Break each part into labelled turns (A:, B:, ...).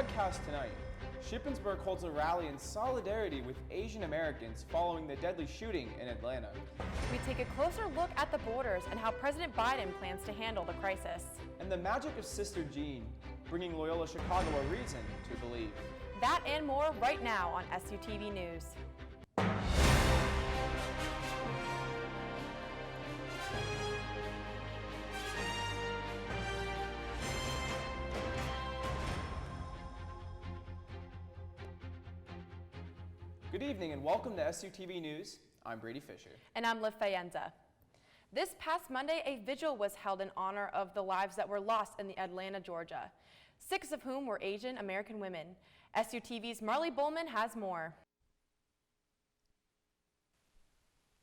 A: broadcast tonight, Shippensburg holds a rally in solidarity with Asian Americans following the deadly shooting in Atlanta.
B: We take a closer look at the borders and how President Biden plans to handle the crisis.
A: And the magic of Sister Jean, bringing Loyola Chicago a reason to believe.
B: That and more right now on SUTV News.
A: Good evening and welcome to SUTV News. I'm Brady Fisher.
B: And I'm Liv Fayenza. This past Monday, a vigil was held in honor of the lives that were lost in the Atlanta, Georgia, 6 of whom were Asian American women. SUTV's Marley Bowman has more.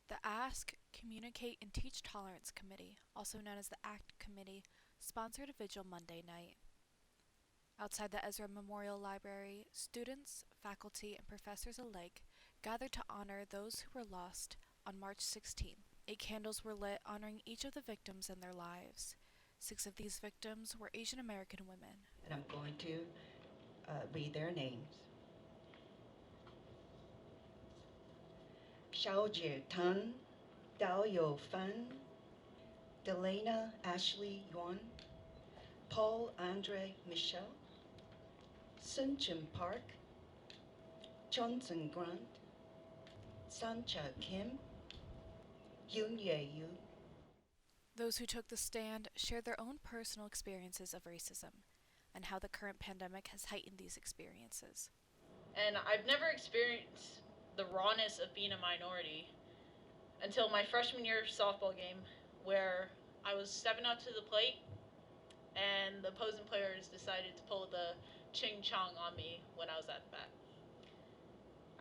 C: The Ask, Communicate, and Teach Tolerance Committee, also known as the ACT Committee, sponsored a vigil Monday night. Outside the Ezra Memorial Library, students, faculty, and professors alike gathered to honor those who were lost on March 16th. 8 candles were lit honoring each of the victims and their lives. 6 of these victims were Asian American women.
D: And I'm going to read their names. Xiao Jie Tun, Dao Yo Fan, Delana Ashley Yuan, Paul Andre Michel, Sun Chun Park, Johnson Grant, Sancha Kim, Yoon Ye Yu.
C: Those who took the stand shared their own personal experiences of racism and how the current pandemic has heightened these experiences.
E: And I've never experienced the rawness of being a minority until my freshman year softball game, where I was stepping up to the plate and the opposing players decided to pull the ching chong on me when I was at the bat.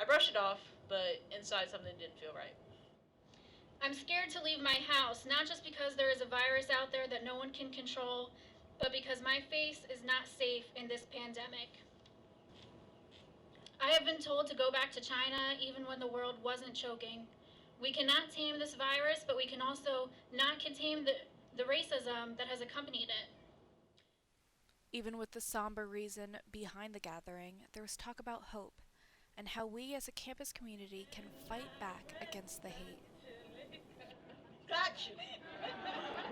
E: I brushed it off, but inside something didn't feel right.
F: I'm scared to leave my house, not just because there is a virus out there that no one can control, but because my face is not safe in this pandemic. I have been told to go back to China even when the world wasn't choking. We cannot tame this virus, but we can also not contain the racism that has accompanied it.
C: Even with the somber reason behind the gathering, there was talk about hope and how we as a campus community can fight back against the hate.
G: Got you.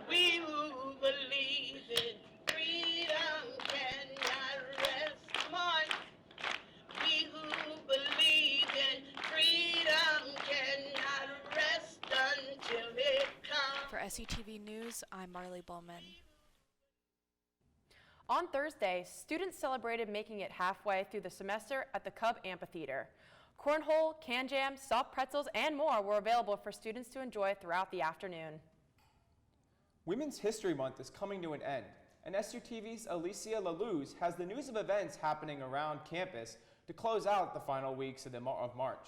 G: We who believe in freedom cannot rest. Come on. We who believe in freedom cannot rest until it comes.
C: For SUTV News, I'm Marley Bowman.
B: On Thursday, students celebrated making it halfway through the semester at the Cub Amphitheater. Cornhole, can jam, soft pretzels, and more were available for students to enjoy throughout the afternoon.
A: Women's History Month is coming to an end, and SUTV's Alicia LaLuz has the news of events happening around campus to close out the final weeks of March.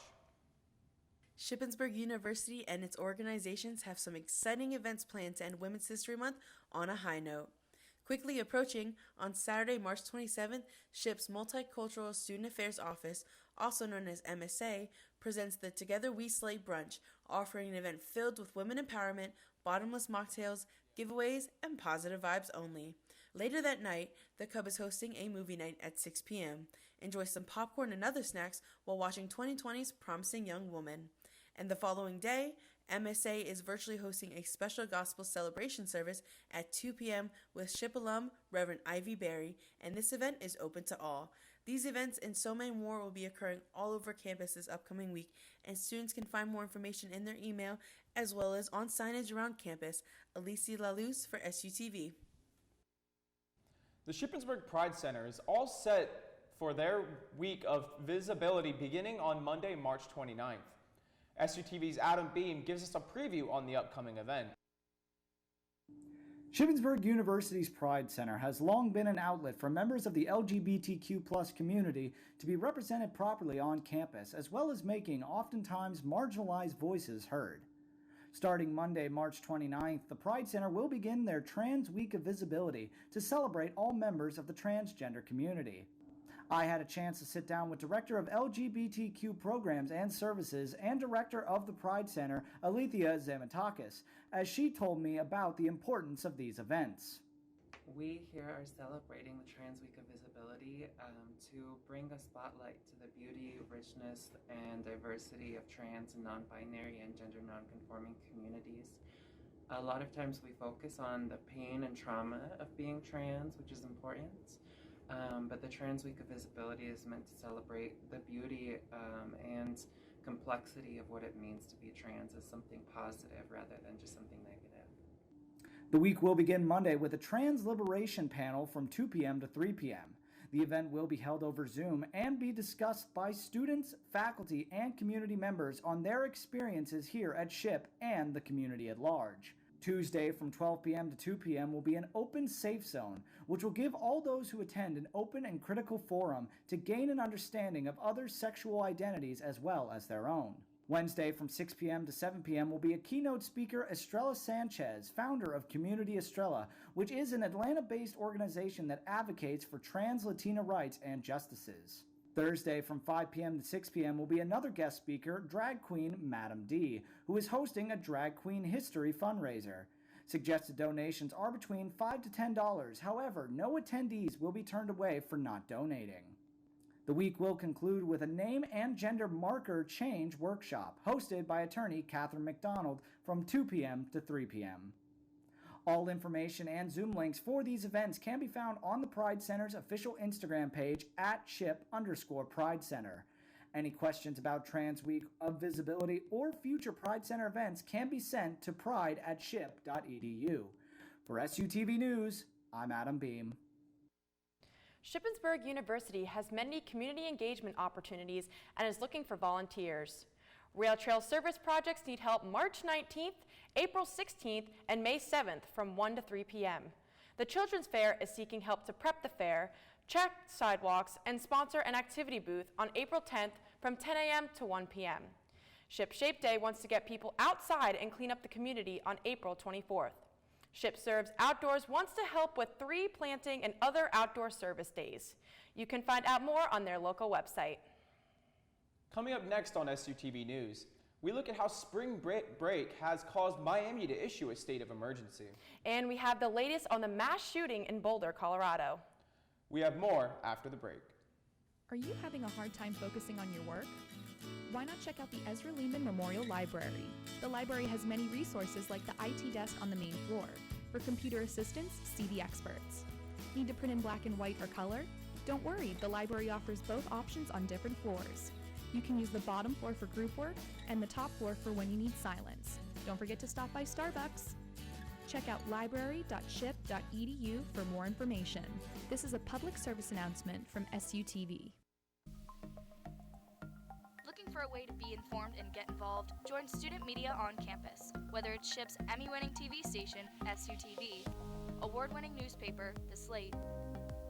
H: Shippensburg University and its organizations have some exciting events planned to end Women's History Month on a high note. Quickly approaching, on Saturday, March 27th, SHIP's Multicultural Student Affairs Office, also known as MSA, presents the Together We Slay Brunch, offering an event filled with women empowerment, bottomless mocktails, giveaways, and positive vibes only. Later that night, the Cub is hosting a movie night at 6 p.m. Enjoy some popcorn and other snacks while watching 2020's Promising Young Woman. And the following day, MSA is virtually hosting a special gospel celebration service at 2 p.m. with SHIP alum Reverend Ivy Berry, and this event is open to all. These events and so many more will be occurring all over campus this upcoming week, and students can find more information in their email as well as on signage around campus. Alicia LaLuz for SUTV.
A: The Shippensburg Pride Center is all set for their week of visibility beginning on Monday, March 29th. SUTV's Adam Beam gives us a preview on the upcoming event.
I: Shippensburg University's Pride Center has long been an outlet for members of the LGBTQ+ community to be represented properly on campus, as well as making oftentimes marginalized voices heard. Starting Monday, March 29th, the Pride Center will begin their Trans Week of Visibility to celebrate all members of the transgender community. I had a chance to sit down with Director of LGBTQ Programs and Services and Director of the Pride Center, Alethea Zamatakis, as she told me about the importance of these events.
J: We here are celebrating the Trans Week of Visibility to bring a spotlight to the beauty, richness, and diversity of trans and non-binary and gender non-conforming communities. A lot of times we focus on the pain and trauma of being trans, which is important, but the Trans Week of Visibility is meant to celebrate the beauty and complexity of what it means to be trans as something positive rather than just something negative.
I: The week will begin Monday with a Trans Liberation panel from 2 p.m. to 3 p.m. The event will be held over Zoom and be discussed by students, faculty, and community members on their experiences here at SHIP and the community at large. Tuesday from 12 p.m. to 2 p.m. will be an open safe zone, which will give all those who attend an open and critical forum to gain an understanding of other sexual identities as well as their own. Wednesday from 6 p.m. to 7 p.m. will be a keynote speaker, Estrella Sanchez, founder of Community Estrella, which is an Atlanta-based organization that advocates for trans Latina rights and justices. Thursday from 5 p.m. to 6 p.m. will be another guest speaker, drag queen Madam D, who is hosting a Drag Queen History fundraiser. Suggested donations are between $5 to $10. However, no attendees will be turned away for not donating. The week will conclude with a name and gender marker change workshop hosted by attorney Catherine McDonald from 2 p.m. to 3 p.m. All information and Zoom links for these events can be found on the Pride Center's official Instagram page at @ship_Pride Center. Any questions about Trans Week of Visibility or future Pride Center events can be sent to pride@ship.edu. For SUTV News, I'm Adam Beam.
B: Shippensburg University has many community engagement opportunities and is looking for volunteers. Rail Trail service projects need help March 19th, April 16th, and May 7th from 1 to 3 p.m. The Children's Fair is seeking help to prep the fair, check sidewalks, and sponsor an activity booth on April 10th from 10 a.m. to 1 p.m. Ship Shape Day wants to get people outside and clean up the community on April 24th. Ship Serves Outdoors wants to help with tree planting and other outdoor service days. You can find out more on their local website.
A: Coming up next on SUTV News, we look at how spring break has caused Miami to issue a state of emergency.
B: And we have the latest on the mass shooting in Boulder, Colorado.
A: We have more after the break.
K: Are you having a hard time focusing on your work? Why not check out the Ezra Lehman Memorial Library? The library has many resources like the IT desk on the main floor. For computer assistants, see the experts. Need to print in black and white or color? Don't worry, the library offers both options on different floors. You can use the bottom floor for group work and the top floor for when you need silence. Don't forget to stop by Starbucks. Check out library.ship.edu for more information. This is a public service announcement from SUTV.
L: Looking for a way to be informed and get involved? Join student media on campus. Whether it's SHIP's Emmy-winning TV station, SUTV, award-winning newspaper, The Slate,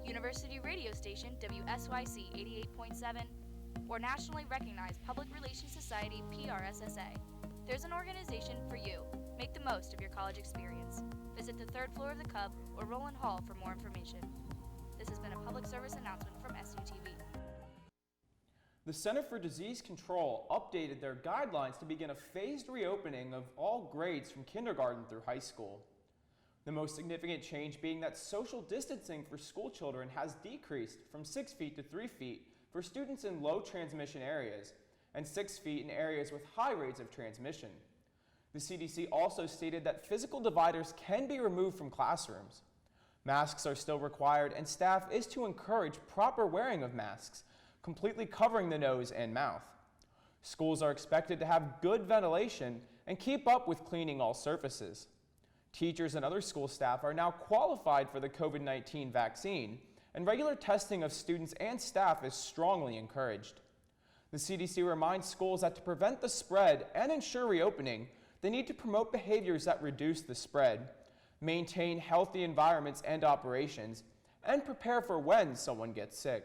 L: university radio station, WSYC 88.7, or nationally recognized Public Relations Society, PRSSA. There's an organization for you. Make the most of your college experience. Visit the third floor of the Cub or Roland Hall for more information. This has been a public service announcement from SUTV.
A: The Center for Disease Control updated their guidelines to begin a phased reopening of all grades from kindergarten through high school. The most significant change being that social distancing for school children has decreased from 6 feet to 3 feet for students in low transmission areas and 6 feet in areas with high rates of transmission. The CDC also stated that physical dividers can be removed from classrooms. Masks are still required, and staff is to encourage proper wearing of masks, completely covering the nose and mouth. Schools are expected to have good ventilation and keep up with cleaning all surfaces. Teachers and other school staff are now qualified for the COVID-19 vaccine, and regular testing of students and staff is strongly encouraged. The CDC reminds schools that to prevent the spread and ensure reopening, they need to promote behaviors that reduce the spread, maintain healthy environments and operations, and prepare for when someone gets sick.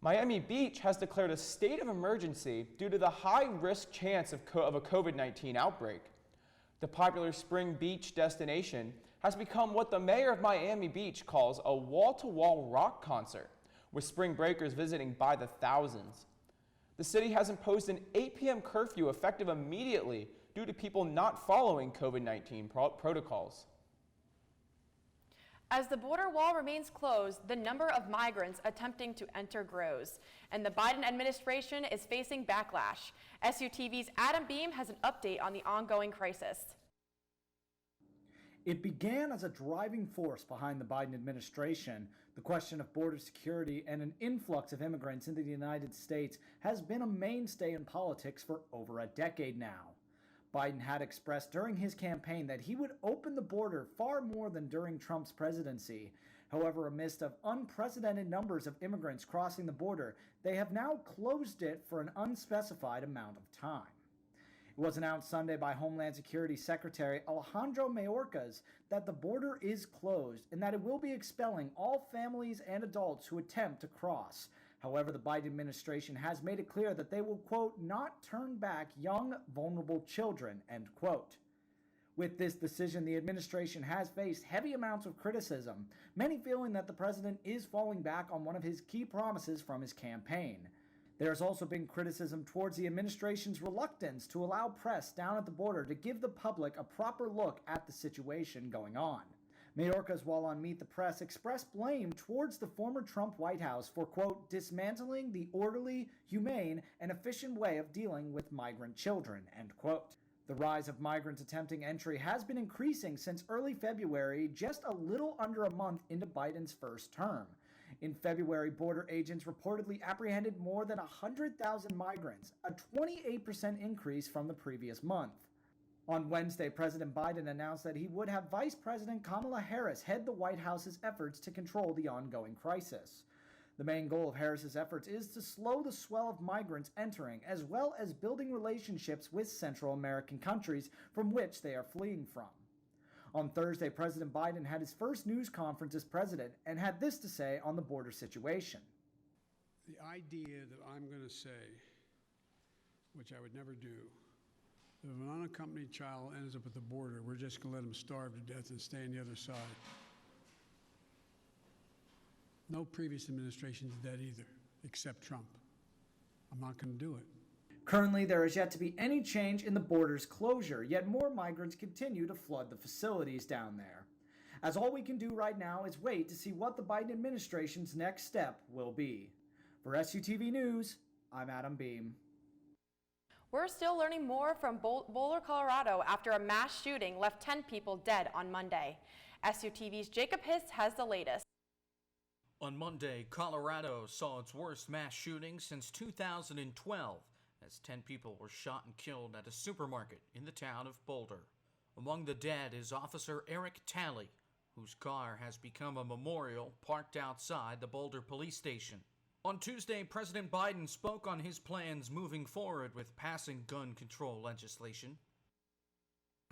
A: Miami Beach has declared a state of emergency due to the high-risk chance of a COVID-19 outbreak. The popular spring beach destination has become what the mayor of Miami Beach calls a wall-to-wall rock concert, with spring breakers visiting by the thousands. The city has imposed an 8 p.m. curfew effective immediately due to people not following COVID-19 protocols.
B: As the border wall remains closed, the number of migrants attempting to enter grows, and the Biden administration is facing backlash. SUTV's Adam Beam has an update on the ongoing crisis.
I: It began as a driving force behind the Biden administration. The question of border security and an influx of immigrants into the United States has been a mainstay in politics for over a decade now. Biden had expressed during his campaign that he would open the border far more than during Trump's presidency. However, amidst of unprecedented numbers of immigrants crossing the border, they have now closed it for an unspecified amount of time. It was announced Sunday by Homeland Security Secretary Alejandro Mayorkas that the border is closed and that it will be expelling all families and adults who attempt to cross. However, the Biden administration has made it clear that they will, quote, not turn back young, vulnerable children, end quote. With this decision, the administration has faced heavy amounts of criticism, many feeling that the president is falling back on one of his key promises from his campaign. There has also been criticism towards the administration's reluctance to allow press down at the border to give the public a proper look at the situation going on. Mayorkas, while on Meet the Press, expressed blame towards the former Trump White House for, quote, dismantling the orderly, humane, and efficient way of dealing with migrant children, end quote. The rise of migrants attempting entry has been increasing since early February, just a little under a month into Biden's first term. In February, border agents reportedly apprehended more than 100,000 migrants, a 28% increase from the previous month. On Wednesday, President Biden announced that he would have Vice President Kamala Harris head the White House's efforts to control the ongoing crisis. The main goal of Harris's efforts is to slow the swell of migrants entering, as well as building relationships with Central American countries from which they are fleeing from. On Thursday, President Biden had his first news conference as president and had this to say on the border situation.
M: The idea that I'm going to say, which I would never do, if an unaccompanied child ends up at the border, we're just going to let him starve to death and stay on the other side. No previous administration did that either, except Trump. I'm not going to do it.
I: Currently, there is yet to be any change in the border's closure, yet more migrants continue to flood the facilities down there. As all we can do right now is wait to see what the Biden administration's next step will be. For SUTV News, I'm Adam Beam.
B: We're still learning more from Boulder, Colorado after a mass shooting left 10 people dead on Monday. SUTV's Jacob Hiss has the latest.
N: On Monday, Colorado saw its worst mass shooting since 2012, as 10 people were shot and killed at a supermarket in the town of Boulder. Among the dead is Officer Eric Talley, whose car has become a memorial parked outside the Boulder police station. On Tuesday, President Biden spoke on his plans moving forward with passing gun control legislation.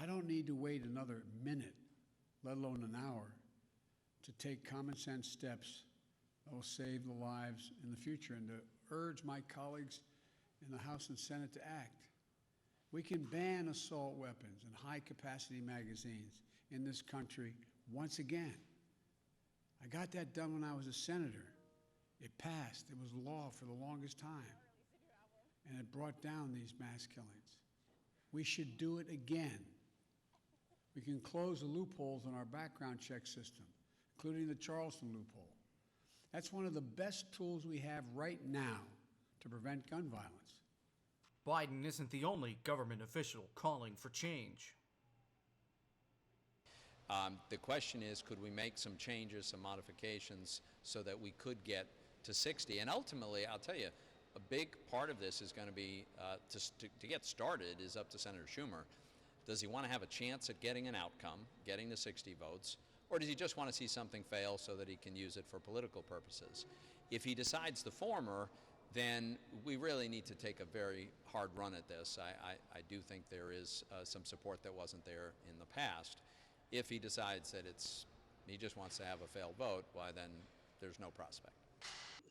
M: I don't need to wait another minute, let alone an hour, to take common sense steps that will save the lives in the future and to urge my colleagues in the House and Senate to act. We can ban assault weapons and high-capacity magazines in this country once again. I got that done when I was a senator. It passed. It was law for the longest time. And it brought down these mass killings. We should do it again. We can close the loopholes in our background check system, including the Charleston loophole. That's one of the best tools we have right now to prevent gun violence.
N: Biden isn't the only government official calling for change.
O: The question is, could we make some changes, some modifications, so that we could get to 60? And ultimately, I'll tell you, a big part of this is going to be, to get started, is up to Senator Schumer. Does he want to have a chance at getting an outcome, getting the 60 votes, or does he just want to see something fail so that he can use it for political purposes? If he decides the former, then we really need to take a very hard run at this. I do think there is some support that wasn't there in the past. If he decides that he just wants to have a failed vote, why then there's no prospect.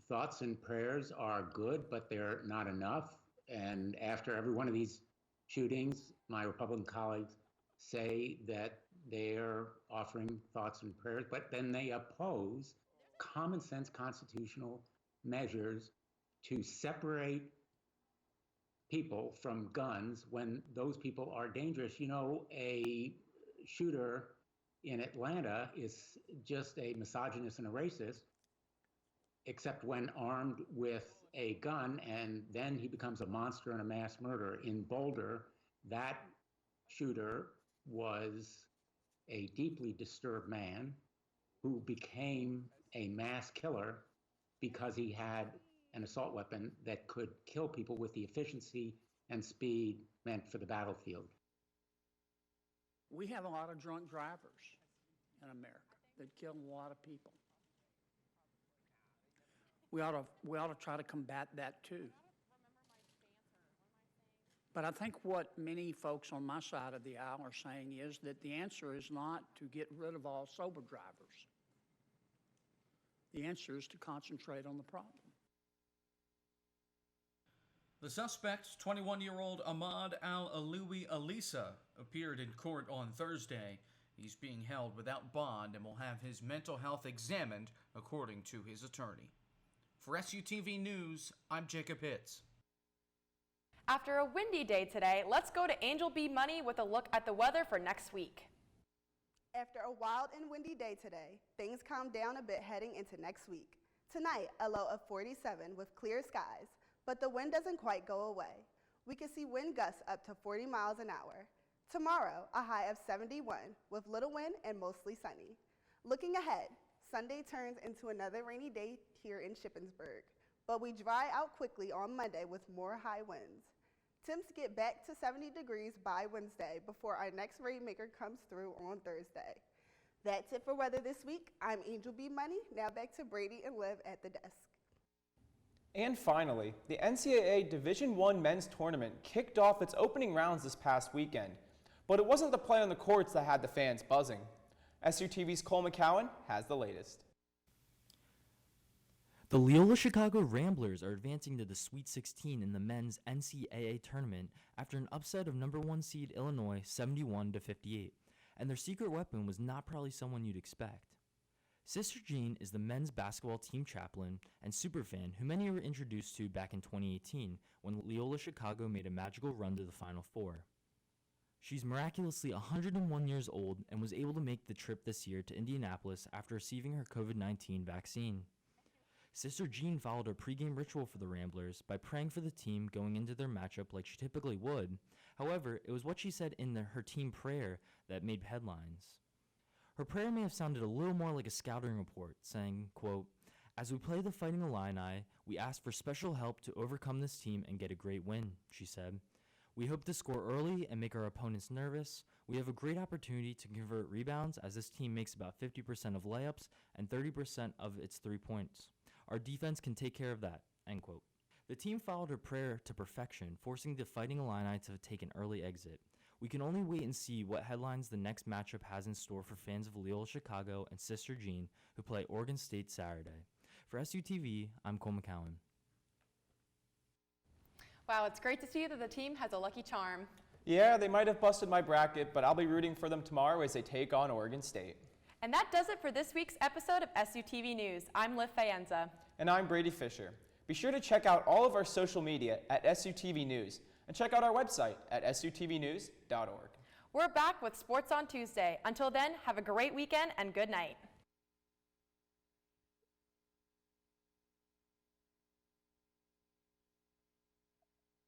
P: Thoughts and prayers are good, but they're not enough. And after every one of these shootings, my Republican colleagues say that they're offering thoughts and prayers, but then they oppose common sense constitutional measures to separate people from guns when those people are dangerous. You know, a shooter in Atlanta is just a misogynist and a racist, except when armed with a gun, and then he becomes a monster and a mass murderer. In Boulder, that shooter was a deeply disturbed man who became a mass killer because he had an assault weapon that could kill people with the efficiency and speed meant for the battlefield.
Q: We have a lot of drunk drivers in America that kill a lot of people. We ought to try to combat that too. But I think what many folks on my side of the aisle are saying is that the answer is not to get rid of all sober drivers. The answer is to concentrate on the problem.
N: The suspect, 21-year-old Ahmad Al-Alawi Alisa, appeared in court on Thursday. He's being held without bond and will have his mental health examined, according to his attorney. For SUTV News, I'm Jacob Hitz.
B: After a windy day today, let's go to Angel B. Money with a look at the weather for next week.
R: After a wild and windy day today, things calm down a bit heading into next week. Tonight, a low of 47 with clear skies, but the wind doesn't quite go away. We can see wind gusts up to 40 miles an hour. Tomorrow, a high of 71 with little wind and mostly sunny. Looking ahead, Sunday turns into another rainy day here in Shippensburg, but we dry out quickly on Monday with more high winds. Temps get back to 70 degrees by Wednesday before our next rainmaker comes through on Thursday. That's it for weather this week. I'm Angel B. Money. Now back to Brady and Liv at the desk.
A: And finally, the NCAA Division I men's tournament kicked off its opening rounds this past weekend, but it wasn't the play on the courts that had the fans buzzing. SUTV's Cole McCowan has the latest.
S: The Loyola Chicago Ramblers are advancing to the Sweet 16 in the men's NCAA tournament after an upset of number 1 seed Illinois 71-58, and their secret weapon was not probably someone you'd expect. Sister Jean is the men's basketball team chaplain and superfan who many were introduced to back in 2018 when Loyola Chicago made a magical run to the Final Four. She's miraculously 101 years old and was able to make the trip this year to Indianapolis after receiving her COVID-19 vaccine. Sister Jean followed her pregame ritual for the Ramblers by praying for the team going into their matchup like she typically would. However, it was what she said in her team prayer that made headlines. Her prayer may have sounded a little more like a scouting report, saying, quote, "As we play the Fighting Illini, we ask for special help to overcome this team and get a great win," she said. "We hope to score early and make our opponents nervous. We have a great opportunity to convert rebounds as this team makes about 50% of layups and 30% of its 3 points. Our defense can take care of that," end quote. The team followed her prayer to perfection, forcing the Fighting Illini to take an early exit. We can only wait and see what headlines the next matchup has in store for fans of Loyola Chicago and Sister Jean, who play Oregon State Saturday. For SUTV, I'm Cole McCowan.
B: Wow, it's great to see that the team has a lucky charm.
A: Yeah, they might have busted my bracket, but I'll be rooting for them tomorrow as they take on Oregon State.
B: And that does it for this week's episode of SUTV News. I'm Liv Faenza.
A: And I'm Brady Fisher. Be sure to check out all of our social media at SUTV News and check out our website at sutvnews.org.
B: We're back with Sports on Tuesday. Until then, have a great weekend and good night.